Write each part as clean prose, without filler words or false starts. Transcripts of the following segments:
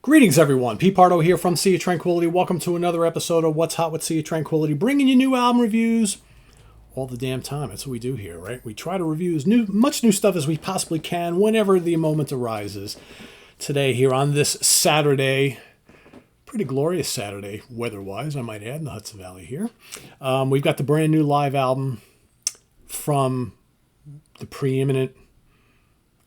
Greetings, everyone. Pete Pardo here from Sea of Tranquility. Welcome to another episode of What's Hot with Sea of Tranquility, bringing you new album reviews all the damn time. That's what we do here, right? We try to review as much new stuff as we possibly can whenever the moment arises. Today, here on this Saturday, pretty glorious Saturday, weather-wise, I might add, in the Hudson Valley here. We've got the brand new live album from the preeminent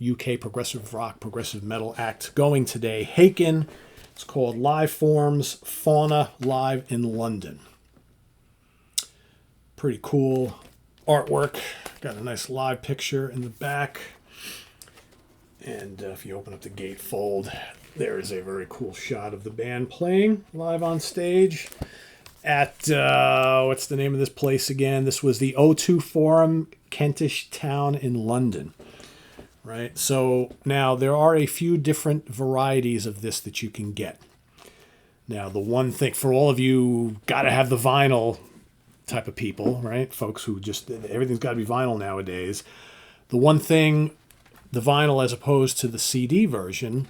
UK progressive rock, progressive metal act going today. Haken. It's called Liveforms, Fauna, live in London. Pretty cool artwork. Got a nice live picture in the back. And if you open up the gatefold, there is a very cool shot of the band playing live on stage at, what's the name of this place again? This was the O2 Forum, Kentish Town in London. Right, so now there are a few different varieties of this that you can get. Now, the one thing for all of you, gotta have the vinyl type of people, right? Folks who just, everything's got to be vinyl nowadays. The one thing, the vinyl as opposed to the CD version,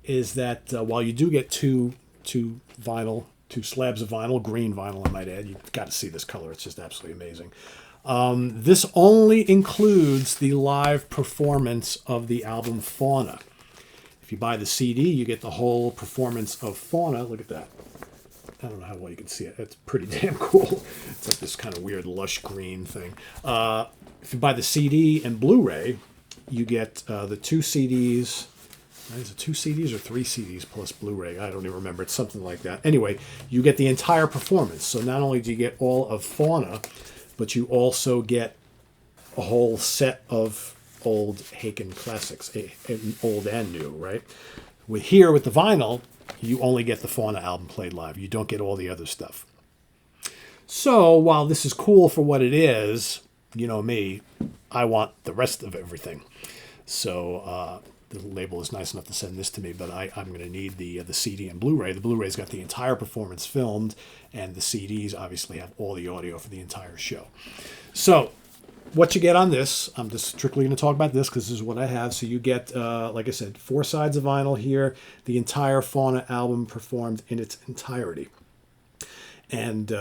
is that while you do get two slabs of vinyl, green vinyl I might add, you've got to see this color, it's just absolutely amazing. This only includes the live performance of the album Fauna. If you buy the CD, you get the whole performance of Fauna. Look at that. I don't know how well you can see it. It's pretty damn cool. It's like this kind of weird lush green thing. If you buy the CD and Blu-ray, you get the two CDs. Is it two CDs or three CDs plus Blu-ray? I don't even remember. It's something like that. Anyway, you get the entire performance. So not only do you get all of Fauna, but you also get a whole set of old Haken classics, old and new, right? With the vinyl, you only get the Fauna album played live. You don't get all the other stuff. So while this is cool for what it is, you know me, I want the rest of everything. So the label is nice enough to send this to me, but I'm going to need the CD and Blu-ray. The Blu-ray's got the entire performance filmed, and the CDs obviously have all the audio for the entire show. So what you get on this, I'm just strictly going to talk about this because this is what I have. So you get, like I said, 4 sides of vinyl here, the entire Fauna album performed in its entirety. And,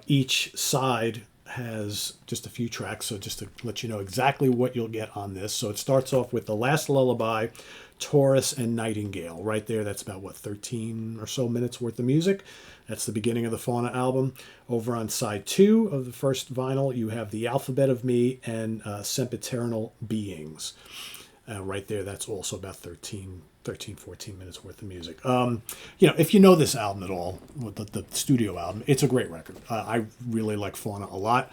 each side has just a few tracks, so just to let you know exactly what you'll get on this. So it starts off with The Last Lullaby, Taurus, and Nightingale. Right there, that's about, 13 or so minutes worth of music. That's the beginning of the Fauna album. Over on side 2 of the first vinyl, you have The Alphabet of Me and Sempiternal Beings. Right there, that's also about 13, 14 minutes worth of music. If you know this album at all, the studio album, it's a great record. I really like Fauna a lot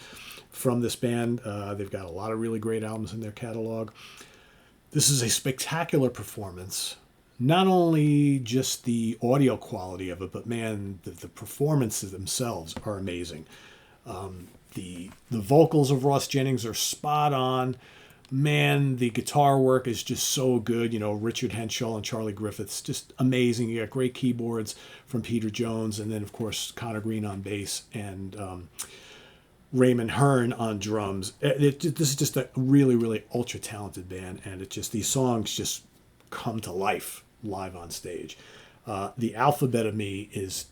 from this band. They've got a lot of really great albums in their catalog. This is a spectacular performance. Not only just the audio quality of it, but man, the performances themselves are amazing. The vocals of Ross Jennings are spot on. Man, the guitar work is just so good. Richard Henshaw and Charlie Griffiths, just amazing. You got great keyboards from Peter Jones, and then, of course, Connor Green on bass and Raymond Hearn on drums. This is just a really, really ultra-talented band, and these songs just come to life live on stage. The Alphabet of Me is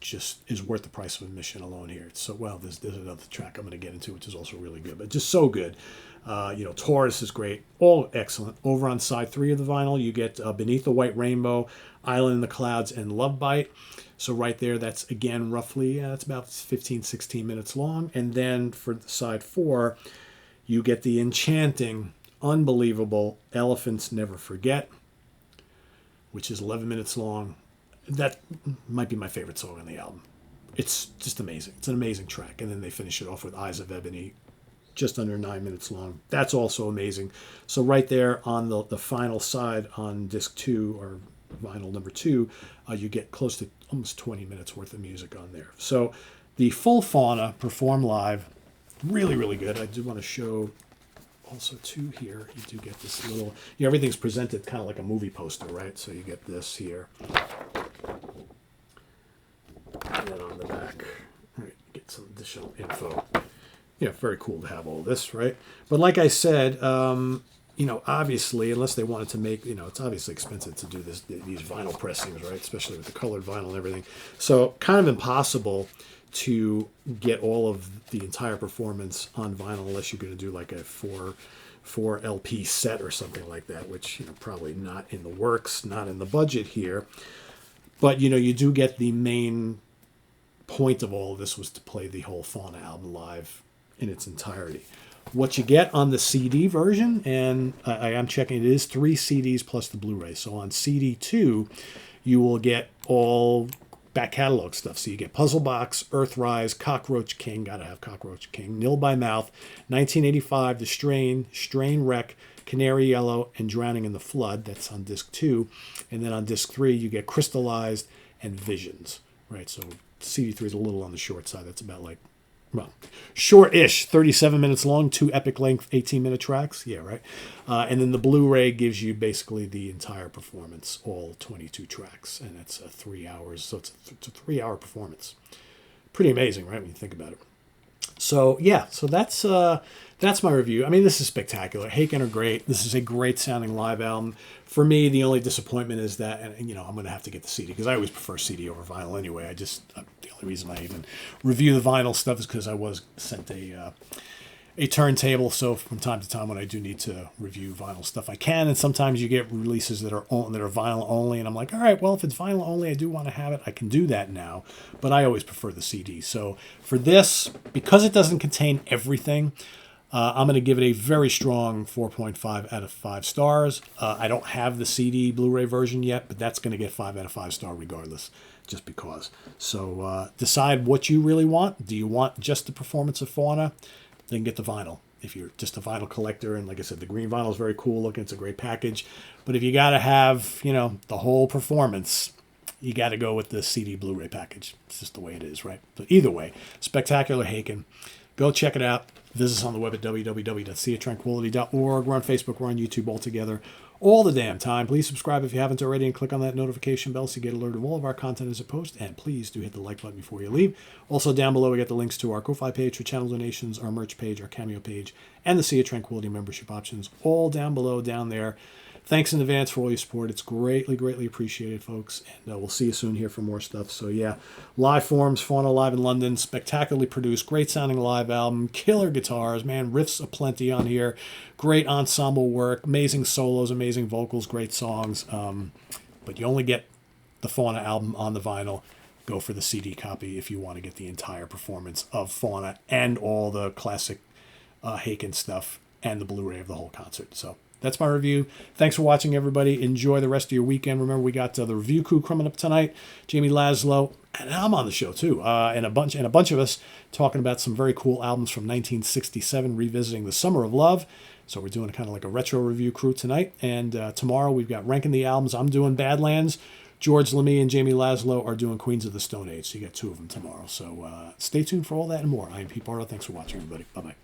worth the price of admission alone here. So, there's another track I'm going to get into, which is also really good, but just so good. Taurus is great, all excellent. Over on side 3 of the vinyl, you get Beneath the White Rainbow, Island in the Clouds, and Love Bite. So right there, that's again roughly, it's about 15, 16 minutes long. And then for side 4, you get the enchanting, unbelievable Elephants Never Forget, which is 11 minutes long. That might be my favorite song on the album. It's just amazing. It's an amazing track. And then they finish it off with Eyes of Ebony, just under 9 minutes long. That's also amazing. So right there on the final side on disc 2 or vinyl number 2, you get close to almost 20 minutes worth of music on there. So the full Fauna performed live, really, really good. I do want to show also too here. You do get this little, everything's presented kind of like a movie poster, right? So you get this here. And then on the back, right, get some additional info. Very cool to have all this, right? But like I said, you know, obviously, unless they wanted to make, you know, it's obviously expensive to do these vinyl pressings, right? Especially with the colored vinyl and everything. So kind of impossible to get all of the entire performance on vinyl unless you're going to do like a four LP set or something like that, which, you know, probably not in the works, not in the budget here. But, you know, you do get the main point of all of this was to play the whole Fauna album live in its entirety. What you get on the CD version, and I am checking, it is 3 CDs plus the Blu-ray. So on CD 2, you will get all back catalog stuff. So you get Puzzle Box, Earthrise, Cockroach King, gotta have Cockroach King, Nil by Mouth, 1985, The Strain, Strain Wreck, Canary Yellow, and Drowning in the Flood. That's on disc 2. And then on disc 3, you get Crystallized and Visions, right? So CD3 is a little on the short side. That's about like, well, short-ish, 37 minutes long, 2 epic length, 18-minute tracks. Yeah, right. And then the Blu-ray gives you basically the entire performance, all 22 tracks, and it's 3 hours. So it's a 3-hour performance. Pretty amazing, right, when you think about it. So yeah, so that's my review. I mean, this is spectacular. Haken are great. This is a great sounding live album. For me, the only disappointment is that, and you know, I'm going to have to get the CD because I always prefer CD over vinyl anyway. The only reason I even review the vinyl stuff is because I was sent a turntable. So from time to time, when I do need to review vinyl stuff, I can. And sometimes you get releases that are vinyl only, and I'm like, all right, well, if it's vinyl only, I do want to have it. I can do that now, but I always prefer the CD. So for this, because it doesn't contain everything, I'm going to give it a very strong 4.5 out of 5 stars. I don't have the CD Blu-ray version yet, but that's going to get 5 out of 5 star regardless, just because. So decide what you really want. Do you want just the performance of Fauna? Then get the vinyl. If you're just a vinyl collector, and like I said, the green vinyl is very cool looking. It's a great package. But if you got to have, you know, the whole performance, you got to go with the CD Blu-ray package. It's just the way it is, right? But either way, spectacular Haken. Go check it out. Visit us on the web at www.seaoftranquility.org. We're on Facebook. We're on YouTube all together all the damn time. Please subscribe if you haven't already and click on that notification bell so you get alerted of all of our content as it posts. And please do hit the like button before you leave. Also down below we get the links to our Ko-Fi page for channel donations, our merch page, our Cameo page, and the Sea of Tranquility membership options all down below, down there. Thanks in advance for all your support. It's greatly, greatly appreciated, folks. And we'll see you soon here for more stuff. So, yeah, Liveforms, Fauna live in London, spectacularly produced, great sounding live album, killer guitars, man, riffs aplenty on here, great ensemble work, amazing solos, amazing vocals, great songs. But you only get the Fauna album on the vinyl. Go for the CD copy if you want to get the entire performance of Fauna and all the classic Haken stuff and the Blu-ray of the whole concert. So that's my review. Thanks for watching, everybody. Enjoy the rest of your weekend. Remember, we got the review crew coming up tonight. Jamie Laszlo, and I'm on the show too, and a bunch of us talking about some very cool albums from 1967, revisiting the Summer of Love. So we're doing kind of like a retro review crew tonight. And tomorrow we've got ranking the albums. I'm doing Badlands. George LeMay and Jamie Laszlo are doing Queens of the Stone Age. So you got 2 of them tomorrow. So stay tuned for all that and more. I'm Pete Pardo. Thanks for watching, everybody. Bye-bye.